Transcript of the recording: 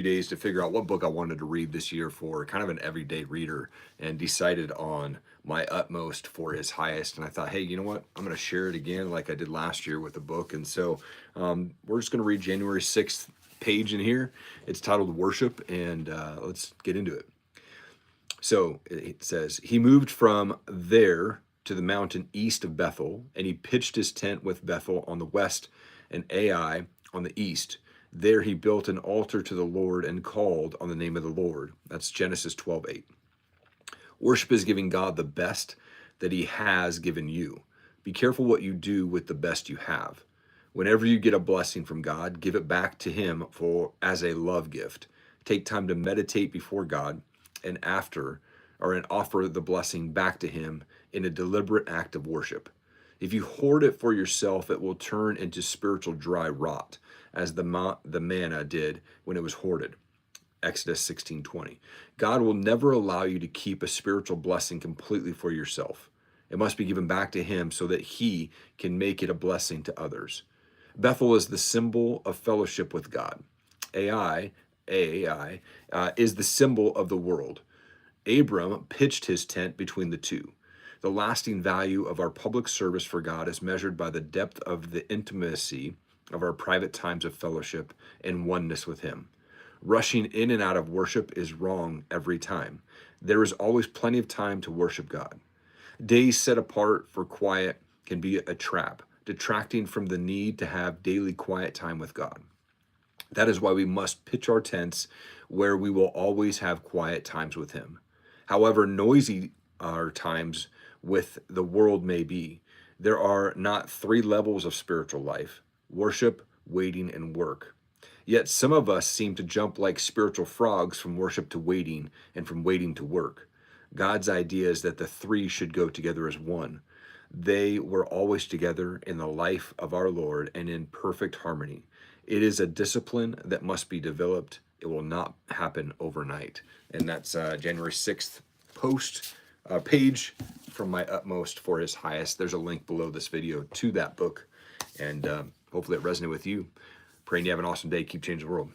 days to figure out what book I wanted to read this year for kind of an everyday reader, and decided on My Utmost for His Highest. And I thought, hey, you know what? I'm going to share it again like I did last year with the book. And so we're just going to read January 6th page in here. It's titled Worship, and let's get into it. So it says, he moved from there to the mountain east of Bethel, and he pitched his tent with Bethel on the west and Ai on the east. There he built an altar to the Lord and called on the name of the Lord. That's Genesis 12:8. Worship is giving God the best that he has given you. Be careful what you do with the best you have. Whenever you get a blessing from God, give it back to him as a love gift. Take time to meditate before God and offer the blessing back to him in a deliberate act of worship. If you hoard it for yourself, it will turn into spiritual dry rot, as the manna did when it was hoarded. Exodus 16:20. God will never allow you to keep a spiritual blessing completely for yourself. It must be given back to him so that he can make it a blessing to others. Bethel is the symbol of fellowship with God. Ai is the symbol of the world. Abram pitched his tent between the two. The lasting value of our public service for God is measured by the depth of the intimacy of our private times of fellowship and oneness with him. Rushing in and out of worship is wrong every time. There is always plenty of time to worship God. Days set apart for quiet can be a trap, detracting from the need to have daily quiet time with God. That is why we must pitch our tents where we will always have quiet times with him. However noisy our times with the world may be, there are not three levels of spiritual life: worship, waiting, and work. Yet some of us seem to jump like spiritual frogs from worship to waiting and from waiting to work. God's idea is that the three should go together as one. They were always together in the life of our Lord and in perfect harmony. It is a discipline that must be developed. It will not happen overnight. And that's January 6th page from My Utmost for His Highest. There's a link below this video to that book, and hopefully it resonated with you. Praying you have an awesome day. Keep changing the world.